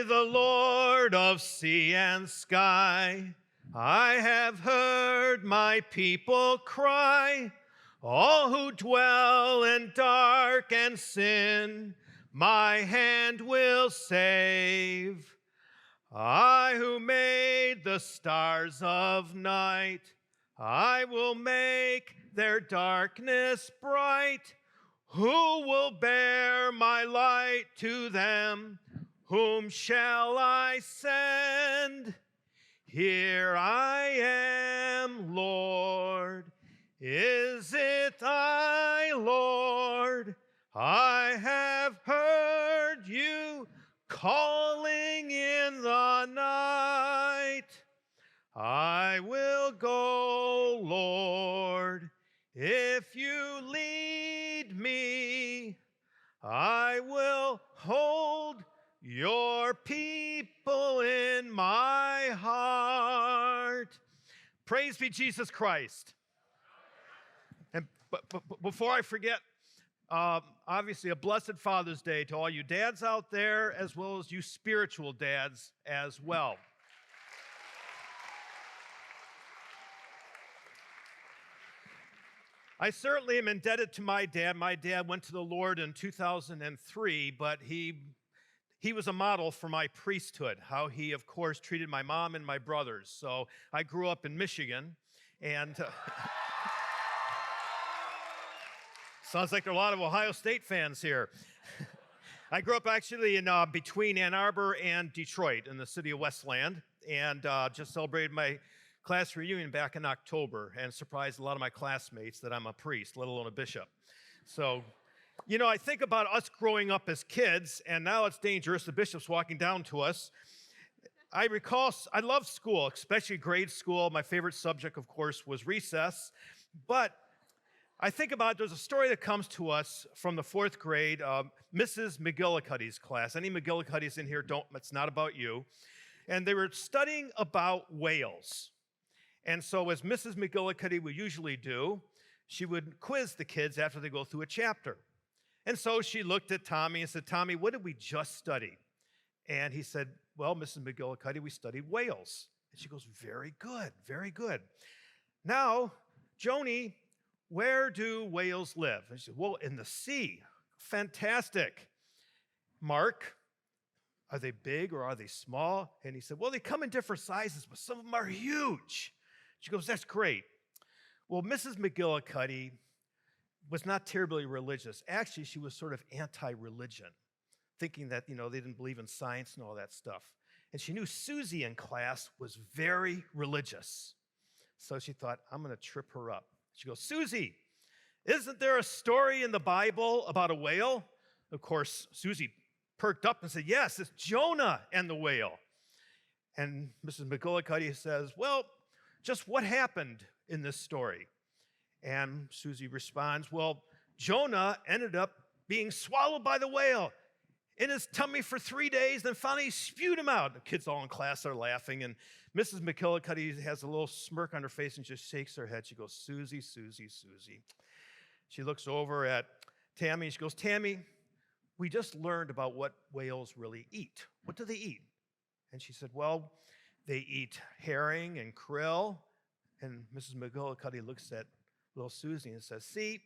the Lord of sea and sky. I have heard my people cry, all who dwell in dark and sin, my hand will save. I who made the stars of night, I will make their darkness bright. Who will bear my light to them? Whom shall I send? Here I am, Lord. Is it I, Lord? I have heard you calling in the night. I will go, Lord, if you lead me. I will hold your people in my heart. Praise be Jesus Christ. And but before I forget, obviously a blessed Father's Day to all you dads out there, as well as you spiritual dads as well. I certainly am indebted to my dad. My dad went to the Lord in 2003, but he was a model for my priesthood, how he, of course, treated my mom and my brothers. So I grew up in Michigan, and sounds like there are a lot of Ohio State fans here. I grew up actually in between Ann Arbor and Detroit in the city of Westland, and just celebrated my class reunion back in October and surprised a lot of my classmates that I'm a priest, let alone a bishop. So, you know, I think about us growing up as kids, and now it's dangerous. The bishop's walking down to us. I recall, I loved school, especially grade school. My favorite subject, of course, was recess. But I think about, there's a story that comes to us from the fourth grade, Mrs. McGillicuddy's class. Any McGillicuddy's in here? It's not about you. And they were studying about whales. And so as Mrs. McGillicuddy would usually do, she would quiz the kids after they go through a chapter. And so she looked at Tommy and said, "Tommy, what did we just study?" And he said, "Well, Mrs. McGillicuddy, we studied whales." And she goes, "Very good, very good. Now, Joni, where do whales live?" And she said, "Well, in the sea." "Fantastic. Mark, are they big or are they small?" And he said, "Well, they come in different sizes, but some of them are huge." She goes, "That's great." Well, Mrs. McGillicuddy was not terribly religious. Actually, she was sort of anti-religion, thinking that, they didn't believe in science and all that stuff. And she knew Susie in class was very religious. So she thought, I'm going to trip her up. She goes, "Susie, isn't there a story in the Bible about a whale?" Of course, Susie perked up and said, "Yes, it's Jonah and the whale." And Mrs. McGillicuddy says, "Well, just what happened in this story?" And Susie responds, "Well, Jonah ended up being swallowed by the whale in his tummy for 3 days, then finally spewed him out." The kids all in class are laughing, and Mrs. McGillicuddy has a little smirk on her face and just shakes her head. She goes, "Susie, Susie, Susie." She looks over at Tammy, and she goes, "Tammy, we just learned about what whales really eat. What do they eat?" And she said, "Well, they eat herring and krill." And Mrs. McGillicuddy looks at little Susie and says, "See,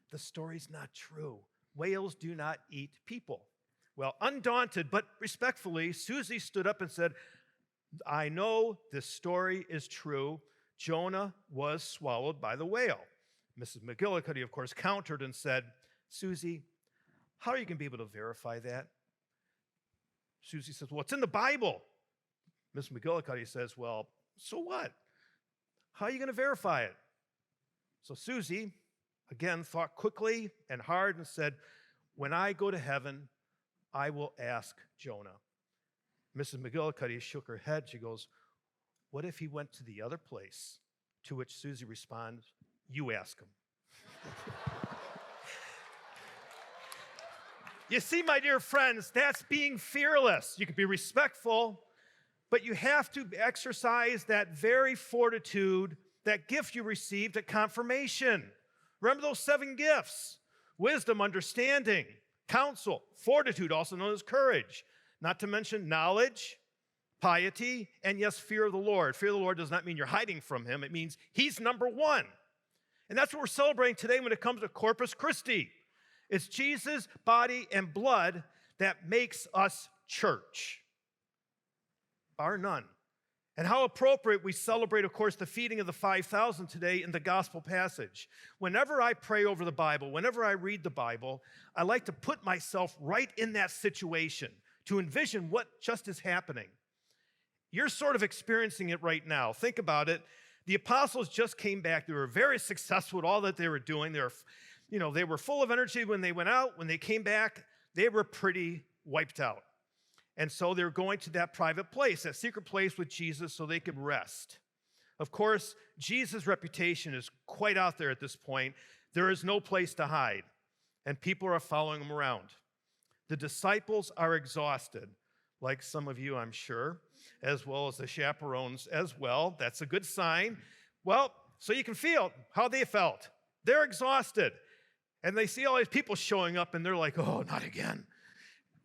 the story's not true. Whales do not eat people." Well, undaunted but respectfully, Susie stood up and said, "I know this story is true. Jonah was swallowed by the whale." Mrs. McGillicuddy, of course, countered and said, "Susie, how are you going to be able to verify that?" Susie says, "Well, it's in the Bible." Mrs. McGillicuddy says, "Well, so what? How are you going to verify it?" So Susie, again, thought quickly and hard and said, "When I go to heaven, I will ask Jonah." Mrs. McGillicuddy shook her head. She goes, "What if he went to the other place?" To which Susie responds, "You ask him." You see, my dear friends, that's being fearless. You can be respectful, but you have to exercise that very fortitude, that gift you received at confirmation. Remember those 7 gifts: wisdom, understanding, counsel, fortitude, also known as courage, not to mention knowledge, piety, and yes, fear of the Lord. Fear of the Lord does not mean you're hiding from him. It means he's number one. And that's what we're celebrating today when it comes to Corpus Christi. It's Jesus' body and blood that makes us church, bar none. And how appropriate we celebrate, of course, the feeding of the 5,000 today in the gospel passage. Whenever I pray over the Bible, whenever I read the Bible, I like to put myself right in that situation to envision what just is happening. You're sort of experiencing it right now. Think about it. The apostles just came back. They were very successful with all that they were doing. They were full of energy when they went out. When they came back, they were pretty wiped out. And so they're going to that private place, that secret place with Jesus so they could rest. Of course, Jesus' reputation is quite out there at this point. There is no place to hide, and people are following him around. The disciples are exhausted, like some of you, I'm sure, as well as the chaperones as well. That's a good sign. Well, so you can feel how they felt. They're exhausted, and they see all these people showing up, and they're like, oh, not again.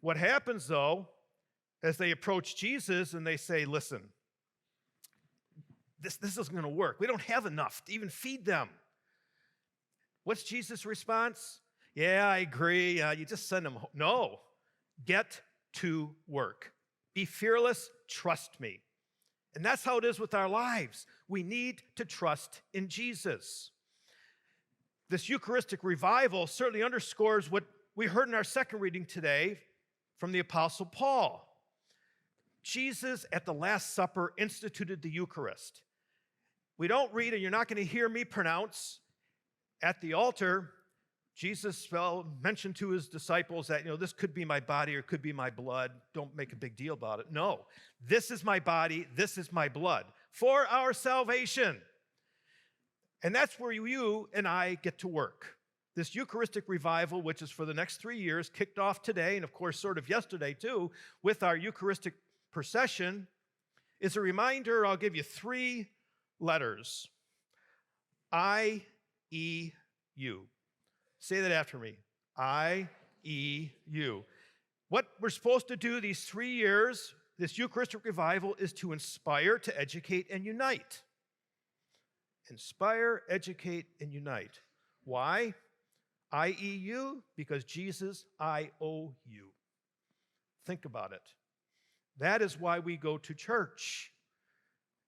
What happens, though, as they approach Jesus and they say, listen, this isn't going to work. We don't have enough to even feed them. What's Jesus' response? Yeah, I agree. You just send them home. No, get to work. Be fearless. Trust me. And that's how it is with our lives. We need to trust in Jesus. This Eucharistic revival certainly underscores what we heard in our second reading today from the Apostle Paul. Jesus at the Last Supper instituted the Eucharist. We don't read, and you're not going to hear me pronounce, at the altar, Jesus mentioned to his disciples that, this could be my body or it could be my blood. Don't make a big deal about it. No, this is my body, this is my blood for our salvation. And that's where you and I get to work. This Eucharistic revival, which is for the next 3 years, kicked off today, and of course sort of yesterday too, with our Eucharistic procession, is a reminder. I'll give you 3 letters. I-E-U. Say that after me. I-E-U. What we're supposed to do these 3 years, this Eucharistic revival, is to inspire, to educate, and unite. Inspire, educate, and unite. Why? I-E-U, because Jesus, I owe you. Think about it. That is why we go to church.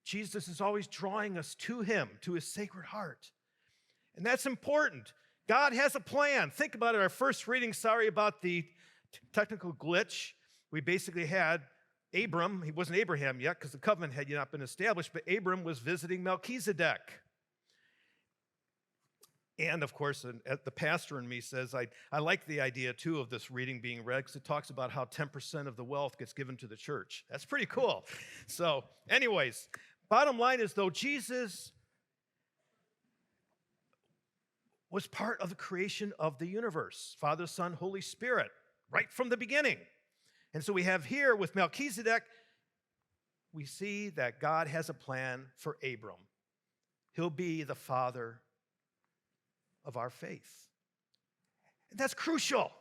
Jesus is always drawing us to him, to his sacred heart. And that's important. God has a plan. Think about it. Our first reading, sorry about the technical glitch. We basically had Abram. He wasn't Abraham yet because the covenant had not been established, but Abram was visiting Melchizedek. And, of course, the pastor in me says, I like the idea, too, of this reading being read because it talks about how 10% of the wealth gets given to the church. That's pretty cool. So, anyways, bottom line is, though, Jesus was part of the creation of the universe, Father, Son, Holy Spirit, right from the beginning. And so we have here with Melchizedek, we see that God has a plan for Abram. He'll be the father of our faith. And that's crucial.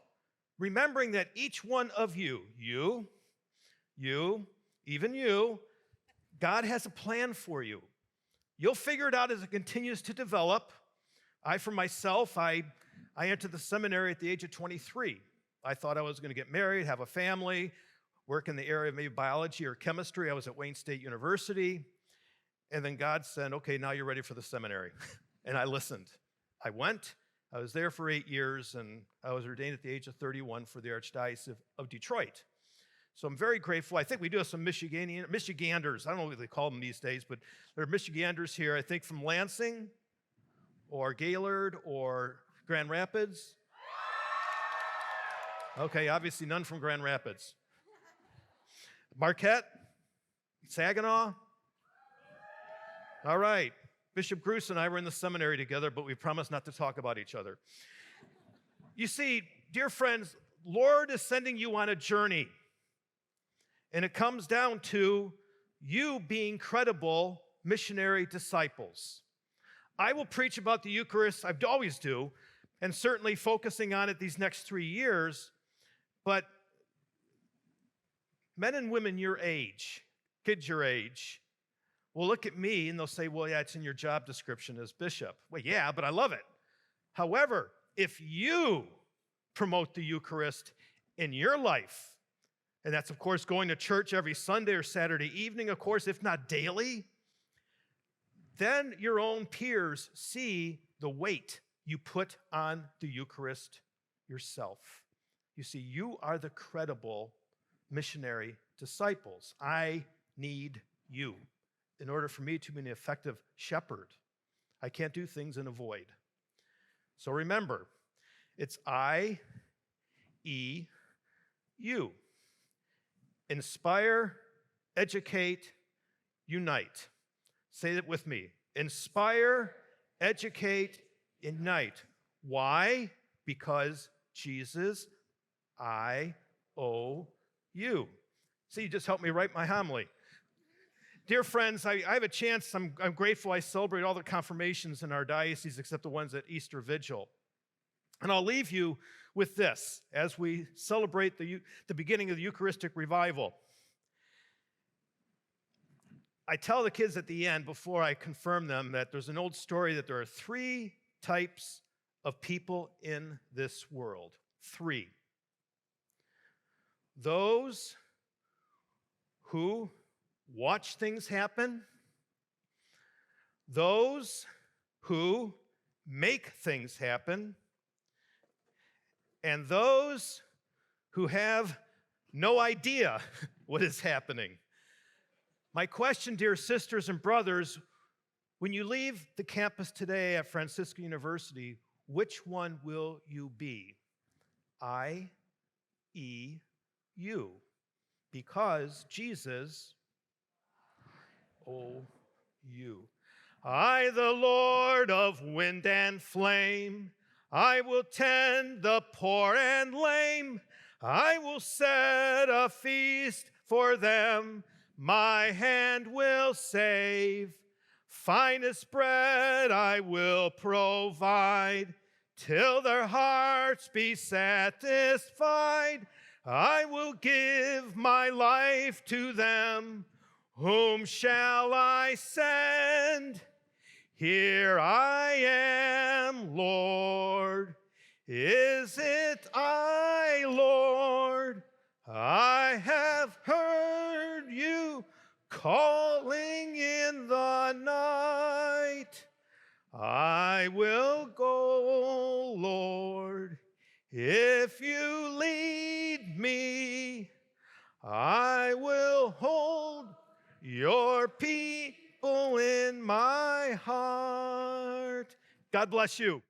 Remembering that each one of you, even you, God has a plan for you. You'll figure it out as it continues to develop. For myself, I entered the seminary at the age of 23. I thought I was going to get married, have a family, work in the area of maybe biology or chemistry. I was at Wayne State University. And then God said, okay, now you're ready for the seminary. And I listened. I went. I was there for 8 years, and I was ordained at the age of 31 for the Archdiocese of Detroit. So I'm very grateful. I think we do have some Michiganders. I don't know what they call them these days, but there are Michiganders here, I think, from Lansing or Gaylord or Grand Rapids. Okay, obviously none from Grand Rapids. Marquette? Saginaw? All right. Bishop Bruce and I were in the seminary together, but we promised not to talk about each other. You see, dear friends, Lord is sending you on a journey. And it comes down to you being credible missionary disciples. I will preach about the Eucharist, I always do, and certainly focusing on it these next 3 years, but Men and women your age, kids your age, will look at me and they'll say, well, yeah, it's in your job description as bishop. Well, yeah, but I love it. However, if you promote the Eucharist in your life, and that's, of course, going to church every Sunday or Saturday evening, of course, if not daily, then your own peers see the weight you put on the Eucharist yourself. You see, you are the credible missionary disciples. I need you in order for me to be an effective shepherd. I can't do things in a void. So remember, it's I, E, you. Inspire, educate, unite. Say it with me. Inspire, educate, unite. Why? Because Jesus, I owe you. See, you just helped me write my homily. Dear friends, I have a chance. I'm grateful I celebrate all the confirmations in our diocese except the ones at Easter Vigil. And I'll leave you with this as we celebrate the beginning of the Eucharistic revival. I tell the kids at the end, before I confirm them, that there's an old story that there are 3 types of people in this world. 3. Those who watch things happen, those who make things happen, and those who have no idea what is happening. My question, dear sisters and brothers, when you leave the campus today at Franciscan University, which one will you be? I, E, you. Because Jesus, O, you. I, the Lord of wind and flame, I will tend the poor and lame. I will set a feast for them. My hand will save. Finest bread I will provide. Till their hearts be satisfied, I will give my life to them. Whom shall I send? Here I am, Lord. Is it I, Lord? I have heard you calling in the night. I will go, Lord, if you lead me. I will hold your people in my heart. God bless you.